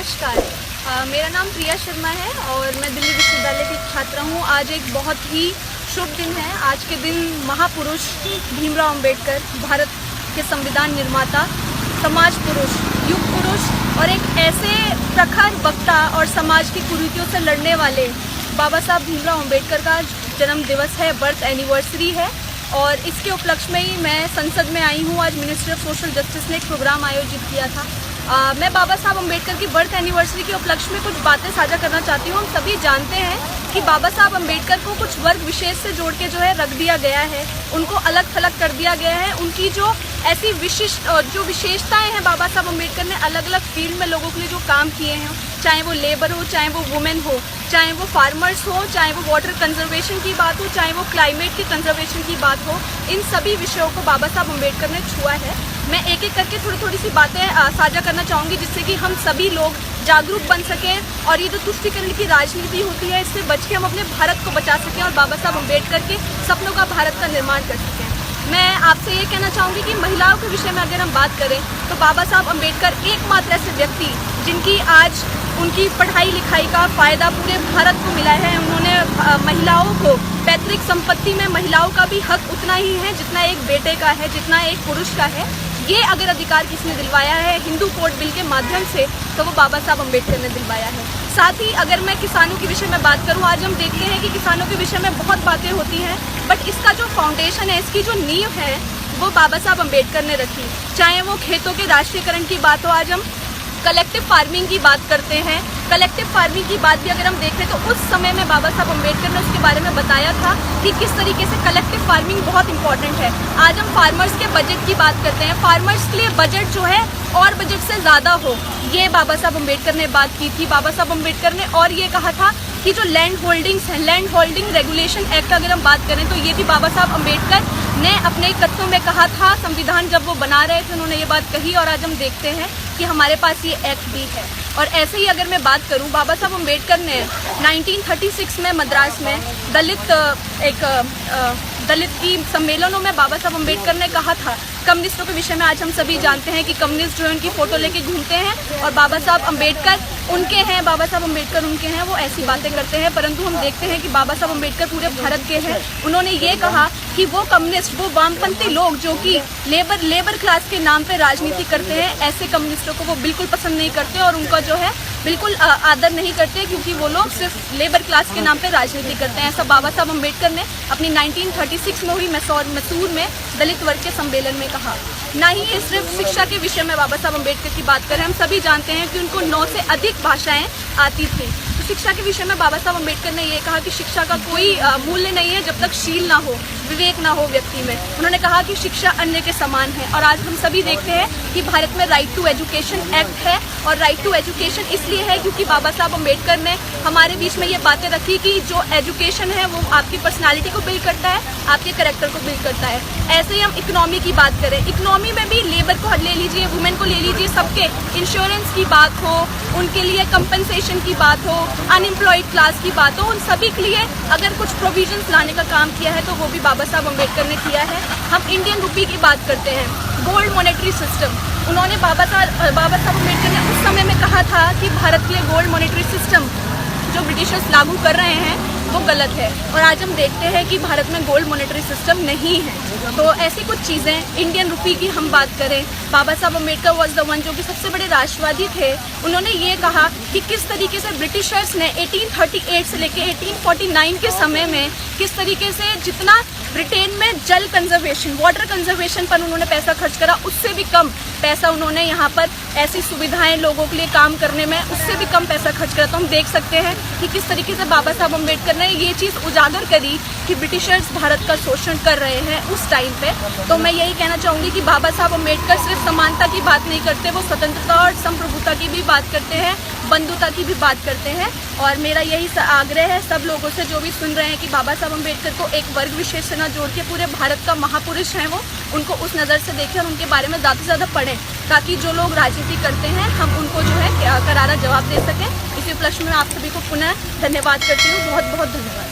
नमस्कार। मेरा नाम प्रिया शर्मा है और मैं दिल्ली विश्वविद्यालय की छात्रा हूँ। आज एक बहुत ही शुभ दिन है। आज के दिन महापुरुष भीमराव अंबेडकर, भारत के संविधान निर्माता, समाज पुरुष, युग पुरुष और एक ऐसे प्रखर वक्ता और समाज की कुरीतियों से लड़ने वाले बाबा साहब भीमराव अंबेडकर का जन्म दिवस है, बर्थ एनिवर्सरी है। और इसके उपलक्ष्य में ही मैं संसद में आई हूँ। आज मिनिस्ट्री ऑफ सोशल जस्टिस ने एक प्रोग्राम आयोजित किया था। मैं बाबा साहब अम्बेडकर की बर्थ एनिवर्सरी के उपलक्ष्य में कुछ बातें साझा करना चाहती हूँ। हम सभी जानते हैं कि बाबा साहब अम्बेडकर को कुछ वर्ग विशेष से जोड़ के जो है रख दिया गया है, उनको अलग थलग कर दिया गया है। उनकी जो ऐसी विशिष्ट जो विशेषताएं हैं, बाबा साहब अम्बेडकर ने अलग अलग फील्ड में लोगों के लिए जो काम किए हैं, चाहे वो लेबर हो, चाहे वो वुमेन हो, चाहे वो फार्मर्स हो, चाहे वो वाटर कंजर्वेशन की बात हो, चाहे वो क्लाइमेट की कंजर्वेशन की बात हो, इन सभी विषयों को बाबा साहब अम्बेडकर ने छुआ है। मैं एक एक करके थोड़ी सी बातें साझा करना चाहूँगी, जिससे कि हम सभी लोग जागरूक बन सकें और ये जो तुष्टीकरण की राजनीति होती है, इससे बच के हम अपने भारत को बचा सकें और बाबा साहब अम्बेडकर के सपनों का भारत का निर्माण कर सकें। मैं आपसे ये कहना चाहूँगी कि महिलाओं के विषय में अगर हम बात करें तो बाबा साहब अम्बेडकर एकमात्र ऐसे व्यक्ति जिनकी आज उनकी पढ़ाई लिखाई का फ़ायदा पूरे भारत को मिला है। उन्होंने महिलाओं को पैतृक संपत्ति में महिलाओं का भी हक उतना ही है जितना एक बेटे का है, जितना एक पुरुष का है। ये अगर अधिकार किसने दिलवाया है हिंदू कोड बिल के माध्यम से, तो वो बाबा साहब अम्बेडकर ने दिलवाया है। साथ ही अगर मैं किसानों के विषय में बात करूं, आज हम देखते हैं कि किसानों के विषय में बहुत बातें होती हैं, बट इसका जो फाउंडेशन है, इसकी जो नींव है, वो बाबा साहब अम्बेडकर ने रखी। चाहे वो खेतों के राष्ट्रीयकरण की बात हो, आज हम कलेक्टिव फार्मिंग की बात करते हैं। कलेक्टिव फार्मिंग की बात भी अगर हम देखें तो उस समय में बाबा साहब अम्बेडकर ने उसके बारे में बताया था कि किस तरीके से कलेक्टिव फार्मिंग बहुत इंपॉर्टेंट है। आज हम फार्मर्स के बजट की बात करते हैं, फार्मर्स के लिए बजट जो है और बजट से ज़्यादा हो, ये बाबा साहब अम्बेडकर ने बात की थी। बाबा साहब अम्बेडकर ने और ये कहा था कि जो लैंड होल्डिंग्स हैं, लैंड होल्डिंग रेगुलेशन एक्ट अगर हम बात करें तो ये भी बाबा साहब अम्बेडकर ने अपने तत्वों में कहा था। संविधान जब वो बना रहे थे उन्होंने ये बात कही और आज हम देखते हैं कि हमारे पास ये एक्ट भी है। और ऐसे ही अगर मैं बात करूं, बाबा साहब अम्बेडकर ने 1936 में मद्रास में दलित की सम्मेलनों में बाबा साहब अम्बेडकर ने कहा था, कम्युनिस्टों के विषय में आज हम सभी जानते हैं कि कम्युनिस्ट जो है उनकी फोटो लेके घूमते हैं और बाबा साहब अम्बेडकर उनके हैं, बाबा साहब अम्बेडकर उनके हैं, वो ऐसी बातें करते हैं। परंतु हम देखते हैं कि बाबा साहब अम्बेडकर पूरे भारत के हैं। उन्होंने ये कहा कि वो कम्युनिस्ट, वो वामपंथी लोग जो कि लेबर क्लास के नाम पे राजनीति करते हैं, ऐसे कम्युनिस्टों को वो बिल्कुल पसंद नहीं करते और उनका जो है बिल्कुल आदर नहीं करते, क्योंकि वो लोग सिर्फ लेबर क्लास के नाम पे राजनीति करते हैं। ऐसा बाबा साहब अम्बेडकर ने अपनी 1936 में हुई मैसूर में दलित वर्ग के सम्मेलन में कहा। ना ही ये सिर्फ शिक्षा के विषय में बाबा साहब अम्बेडकर की बात करें, हम सभी जानते हैं कि उनको 9 से अधिक भाषाएं आती थी। तो शिक्षा के विषय में बाबा साहब अम्बेडकर ने ये कहा कि शिक्षा का कोई मूल्य नहीं है जब तक शील ना हो, विवेक ना हो व्यक्ति में। उन्होंने कहा कि शिक्षा अन्य के समान है। और आज हम सभी देखते हैं कि भारत में राइट टू एजुकेशन एक्ट है और राइट टू एजुकेशन इसलिए है क्योंकि बाबा साहब अम्बेडकर ने हमारे बीच में ये बातें रखी कि जो एजुकेशन है वो आपकी पर्सनालिटी को बिल्ड करता है, आपके कैरेक्टर को बिल्ड करता है। ऐसे ही हम इकोनॉमी की बात करें, इकोनॉमी में भी लेबर को ले लीजिए, वुमेन को ले लीजिए, सबके इंश्योरेंस की बात हो, उनके लिए कंपनसेशन की बात हो, अनएम्प्लॉयड क्लास की बात हो, उन सभी के लिए अगर कुछ प्रोविजंस लाने का काम किया है तो वो भी बाबा साहब अम्बेडकर ने किया है। हम इंडियन रुपी की बात करते हैं, गोल्ड मॉनेटरी सिस्टम, उन्होंने बाबा साहब अम्बेडकर ने उस समय में कहा था कि भारत के लिए गोल्ड मॉनेटरी सिस्टम जो ब्रिटिशर्स लागू कर रहे हैं वो गलत है। और आज हम देखते हैं कि भारत में गोल्ड मॉनेटरी सिस्टम नहीं है। तो ऐसी कुछ चीज़ें, इंडियन रुपी की हम बात करें, बाबा Saheb Ambedkar was the one जो कि सबसे बड़े राष्ट्रवादी थे। उन्होंने ये कहा कि किस तरीके से ब्रिटिशर्स ने 1838 से लेकर 1849 के समय में किस तरीके से जितना ब्रिटेन में जल कंजर्वेशन, वाटर कंजर्वेशन पर उन्होंने पैसा खर्च करा, उससे भी कम पैसा उन्होंने यहाँ पर ऐसी सुविधाएं लोगों के लिए काम करने में, उससे भी कम पैसा खर्च करा। तो हम देख सकते हैं कि किस तरीके से बाबा साहब अम्बेडकर ने ये चीज़ उजागर करी कि ब्रिटिशर्स भारत का शोषण कर रहे हैं उस टाइम पे। तो मैं यही कहना चाहूँगी कि बाबा साहब अम्बेडकर सिर्फ समानता की बात नहीं करते, वो स्वतंत्रता और संप्रभुता की भी बात करते हैं, बंधुता की भी बात करते हैं। और मेरा यही आग्रह है सब लोगों से जो भी सुन रहे हैं कि बाबा साहब अम्बेडकर को एक वर्ग विशेष से न जोड़ के पूरे भारत का महापुरुष हैं वो, उनको उस नज़र से देखें और उनके बारे में ज़्यादा से ज़्यादा पढ़ें, ताकि जो लोग राजनीति करते हैं हम उनको जो है करारा जवाब दे सकें। इसी उपलक्ष्य में आप सभी को पुनः धन्यवाद करती हूँ। बहुत बहुत धन्यवाद।